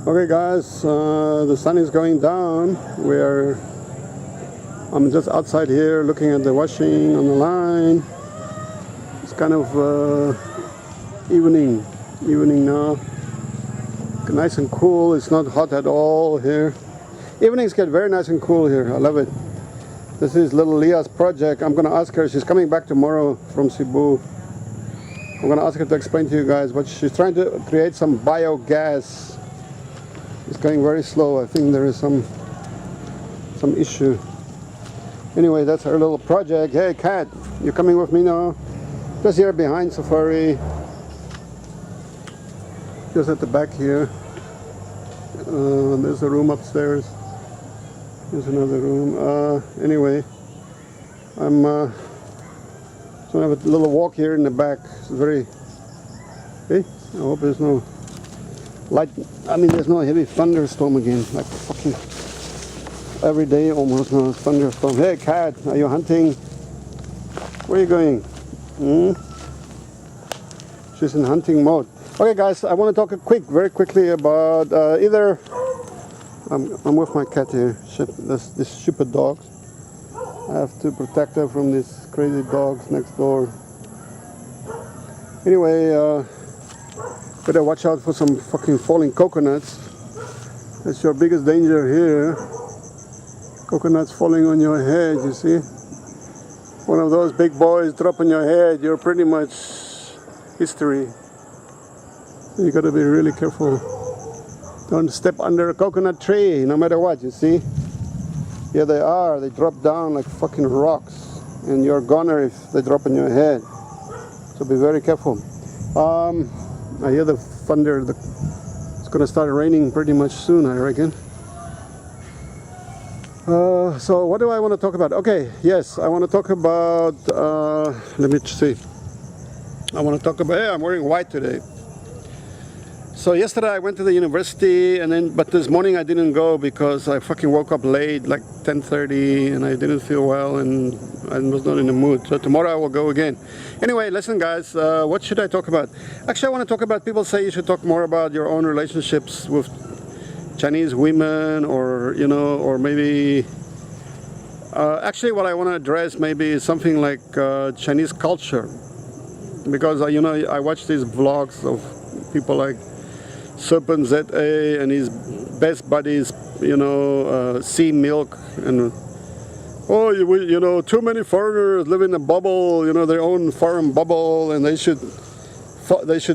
Okay guys, the sun is going down. I'm just outside here looking at the washing on the line. It's kind of evening now. Nice and cool. It's not hot at all here. Evenings get very nice and cool here. I love it. This is little Leah's project. I'm gonna ask her. She's coming back tomorrow from Cebu. I'm gonna ask her to explain to you guys what she's trying to create. Some biogas. It's going very slow. I think there is some issue. Anyway, that's our little project. Hey cat, you coming with me now? Just here behind Safari. Just at the back here. There's a room upstairs. There's another room. Anyway, I'm gonna have a little walk here in the back. It's very. Hey, I hope there's no light. I mean, there's no heavy thunderstorm again. Like fucking every day almost now. Thunderstorm. Hey, cat, are you hunting? Where are you going? She's in hunting mode. Okay, guys, I want to talk very quickly about I'm with my cat here. This stupid dogs. I have to protect her from these crazy dogs next door. Anyway, better watch out for some fucking falling coconuts. That's your biggest danger here. Coconuts falling on your head, you see? One of those big boys drop on your head, you're pretty much history. You gotta be really careful. Don't step under a coconut tree, no matter what, you see? Here they are, they drop down like fucking rocks. And you're goner if they drop on your head. So be very careful. I hear the thunder. It's gonna start raining pretty much soon, I reckon. So what do I want to talk about? Okay, yes, I want to talk about, let me see. I want to talk about, hey, I'm wearing white today. So yesterday I went to the university, but this morning I didn't go because I fucking woke up late, like 10:30, and I didn't feel well and I was not in the mood. So tomorrow I will go again. Anyway, listen guys, what should I talk about? Actually, I want to talk about, people say you should talk more about your own relationships with Chinese women, or, you know, or maybe, actually what I want to address maybe is something like Chinese culture. Because, you know, I watch these vlogs of people like Serpent ZA and his best buddies, you know, Sea Milk, and oh, you know, too many foreigners live in a bubble, you know, their own foreign bubble, and they should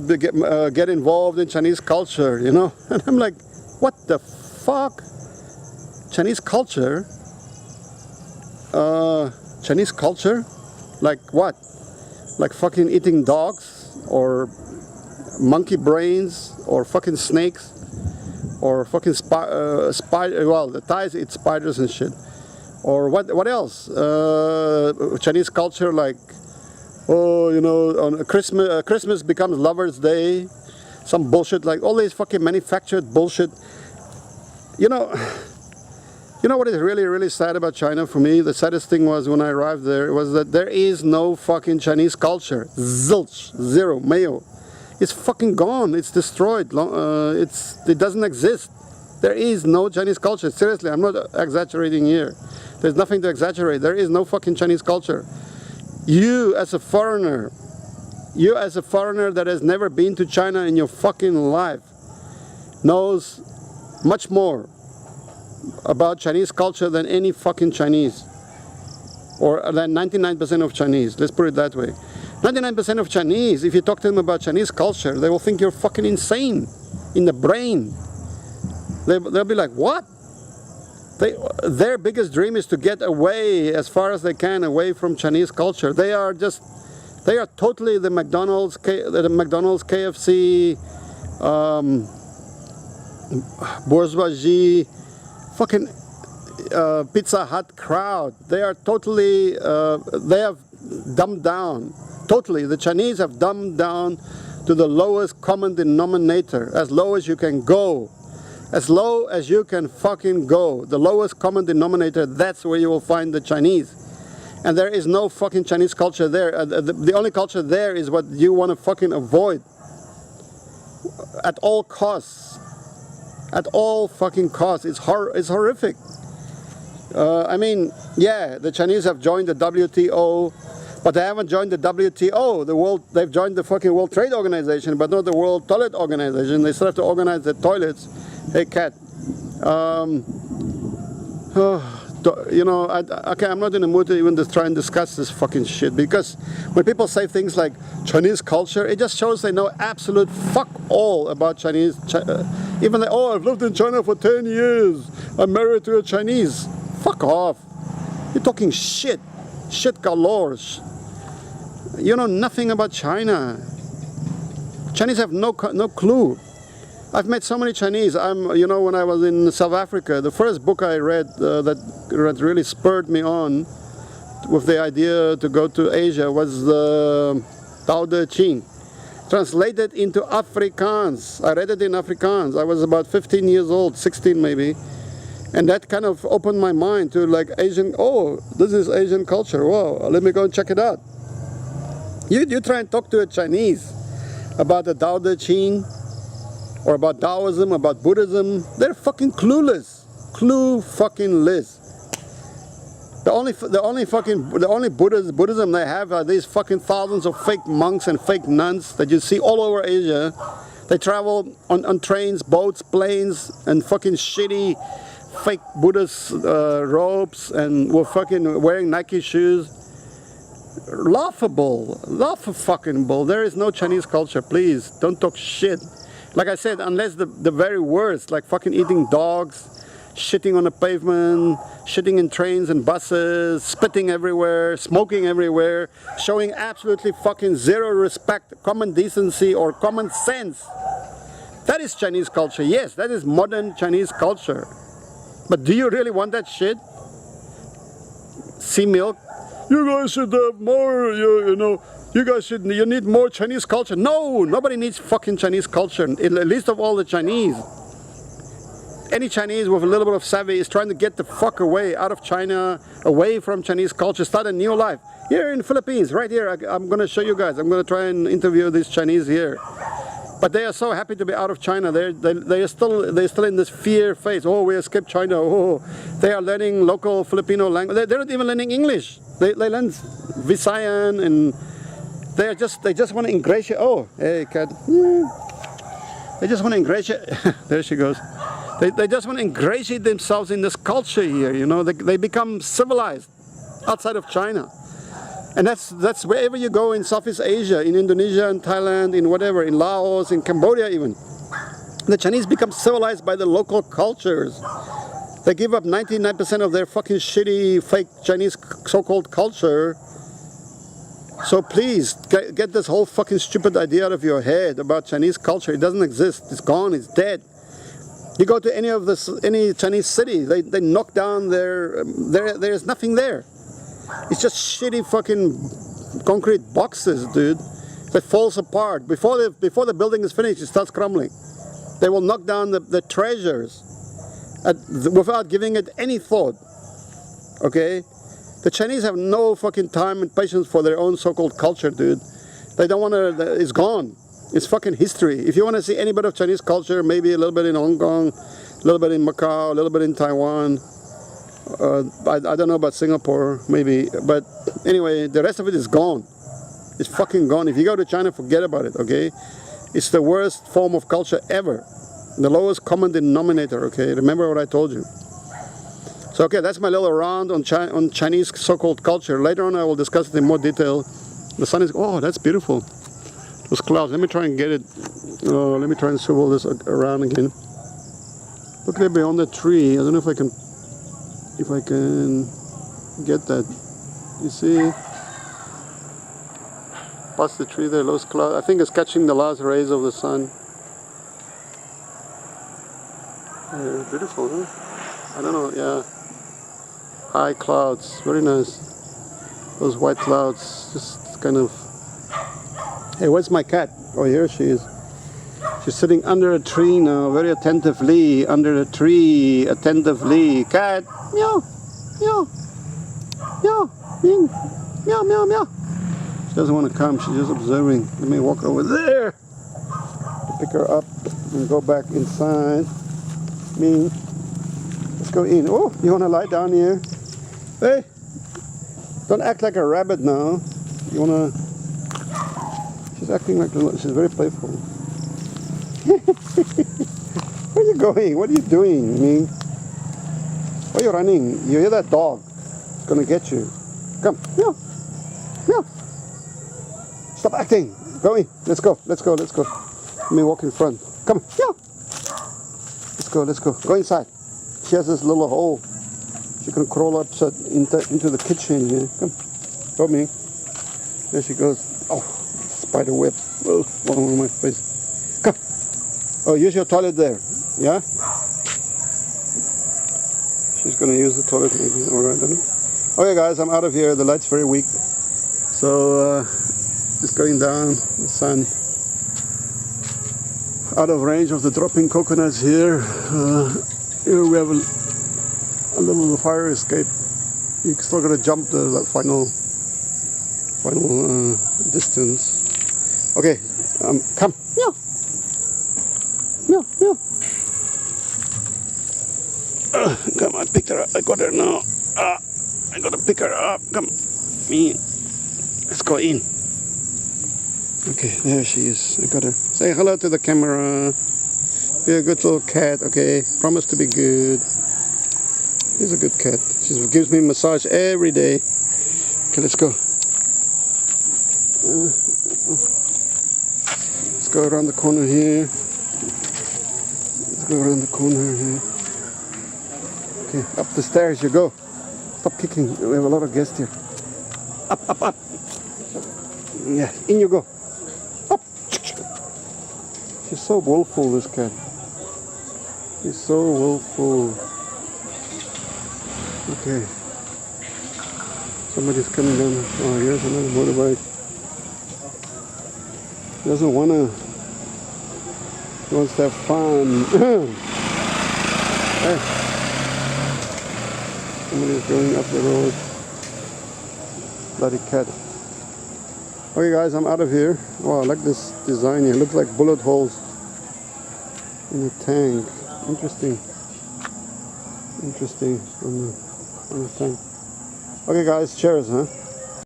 get involved in Chinese culture, you know. And I'm like, what the fuck? Chinese culture? Chinese culture? Like what? Like fucking eating dogs, or monkey brains, or fucking snakes, or fucking spider. Well, the Thais eat spiders and shit. Or what else? Chinese culture, like, oh, you know, on Christmas becomes Lovers' Day, some bullshit, like all these fucking manufactured bullshit. You know what is really, really sad about China for me? The saddest thing was when I arrived there was that there is no fucking Chinese culture. Zilch, zero, mayo. It's fucking gone. It's destroyed. It doesn't exist. There is no Chinese culture. Seriously, I'm not exaggerating here. There's nothing to exaggerate. There is no fucking Chinese culture. You as a foreigner that has never been to China in your fucking life, knows much more about Chinese culture than any fucking Chinese, or than 99% of Chinese. Let's put it that way. 99% of Chinese, if you talk to them about Chinese culture, they will think you're fucking insane in the brain. They'll be like, what? Their biggest dream is to get away as far as they can away from Chinese culture. They are totally the McDonald's, KFC, bourgeoisie, fucking Pizza Hut crowd. They are totally, they have dumbed down. Totally, the Chinese have dumbed down to the lowest common denominator, as low as you can go. As low as you can fucking go. The lowest common denominator, that's where you will find the Chinese. And there is no fucking Chinese culture there. The only culture there is what you want to fucking avoid at all costs. at all fucking costs. It's horrific. I mean, yeah, the Chinese have joined the WTO, but they haven't joined the WTO. They've joined the fucking World Trade Organization, but not the World Toilet Organization. They still have to organize the toilets. Hey, cat. You know, okay, I'm not in the mood to even try and discuss this fucking shit, because when people say things like Chinese culture, it just shows they know absolute fuck all about Chinese. Even they, oh, I've lived in China for 10 years. I'm married to a Chinese. Fuck off. You're talking shit. Shit galore. You know nothing about China. Chinese have no clue. I've met so many Chinese. You know, when I was in South Africa, the first book I read that really spurred me on with the idea to go to Asia was the Tao Te Ching, translated into Afrikaans. I read it in Afrikaans. I was about 15 years old, 16 maybe, and that kind of opened my mind to like Asian. Oh, this is Asian culture. Wow, let me go and check it out. You try and talk to a Chinese about the Tao Te Ching, or about Taoism, about Buddhism, they're fucking clueless. Fucking-less. The only Buddhism they have are these fucking thousands of fake monks and fake nuns that you see all over Asia. They travel on trains, boats, planes, and fucking shitty fake Buddhist robes, and were fucking wearing Nike shoes. Laughable. There is no Chinese culture, please. Don't talk shit. Like I said, unless the very worst, like fucking eating dogs, shitting on the pavement, shitting in trains and buses, spitting everywhere, smoking everywhere, showing absolutely fucking zero respect, common decency or common sense. That is Chinese culture. Yes, that is modern Chinese culture. But do you really want that shit? Sea milk? You guys should have more, you know. You need more Chinese culture. No, nobody needs fucking Chinese culture, at least of all the Chinese. Any Chinese with a little bit of savvy is trying to get the fuck away, out of China, away from Chinese culture, start a new life. Here in the Philippines, right here, I'm going to show you guys. I'm going to try and interview these Chinese here. But they are so happy to be out of China. They're still in this fear phase. Oh, we escaped China. Oh, they are learning local Filipino language. They're not even learning English. They learn Visayan, and they just want to ingratiate. Oh, hey, cat. They just want to ingratiate. There she goes. They just want to ingratiate themselves in this culture here. You know, they become civilized outside of China, and that's wherever you go in Southeast Asia, in Indonesia, in Thailand, in whatever, in Laos, in Cambodia even. The Chinese become civilized by the local cultures. They give up 99% of their fucking shitty, fake Chinese so-called culture. So please, get this whole fucking stupid idea out of your head about Chinese culture. It doesn't exist. It's gone. It's dead. You go to any Chinese city, they knock down there's nothing there. It's just shitty fucking concrete boxes, dude, that falls apart. Before the building is finished, it starts crumbling. They will knock down the treasures without giving it any thought. Okay? The Chinese have no fucking time and patience for their own so-called culture, dude. They don't want to, it's gone. It's fucking history. If you want to see any bit of Chinese culture, maybe a little bit in Hong Kong, a little bit in Macau, a little bit in Taiwan. I don't know about Singapore, maybe. But anyway, the rest of it is gone. It's fucking gone. If you go to China, forget about it, okay? It's the worst form of culture ever. The lowest common denominator, okay? Remember what I told you. So, okay, that's my little round on Chinese so-called culture. Later on, I will discuss it in more detail. The sun is, oh, that's beautiful. Those clouds, let me try and get it. Let me try and swivel this around again. Look there beyond the tree. I don't know if I can get that. You see? Past the tree there, those clouds. I think it's catching the last rays of the sun. Yeah, beautiful, huh? I don't know, yeah. High clouds, very nice. Those white clouds, just kind of... Hey, where's my cat? Oh, here she is. She's sitting under a tree now, very attentively, under a tree, attentively. Cat, meow, meow, meow, meow, meow, meow, meow. She doesn't want to come, she's just observing. Let me walk over there. Pick her up and go back inside. Me. Let's go in. Oh, you wanna lie down here? Hey, don't act like a rabbit now. You wanna? She's acting like she's very playful. Where are you going? What are you doing, me? Why are you running? You hear that dog? It's gonna get you. Come, meow, meow. Stop acting. Go in. Let's go. Let's go. Let's go. Let me walk in front. Come, meow. Let's go. Let's go. Go inside. She has this little hole. She can crawl up into the kitchen here. Come, go me. There she goes. Oh, spider web. Oh, on my face. Come. Oh, use your toilet there. Yeah. She's gonna use the toilet maybe. All right. Okay, guys, I'm out of here. The light's very weak, so just going down. The sun. Out of range of the dropping coconuts here. Here we have a little fire escape. You still gotta jump the final distance. Okay, come. Meow. Meow, meow. Come on, pick her up. I got her now. I gotta pick her up. Come, me. Let's go in. Okay, there she is. I got her. Say hello to the camera. Be a good little cat, okay? Promise to be good. She's a good cat. She gives me a massage every day. Okay, let's go. Let's go around the corner here. Let's go around the corner here. Okay, up the stairs you go. Stop kicking. We have a lot of guests here. Up, up, up. Yeah, in you go. Up. She's so willful, this cat. She's so willful. Okay. Somebody's coming down. Oh, here's another motorbike. He doesn't wanna. He wants to have fun. Hey. Somebody's going up the road. Bloody cat. Okay, guys, I'm out of here. Oh, I like this design here. It looks like bullet holes in the tank. Interesting. Interesting on the tank. Okay, guys, cheers, huh?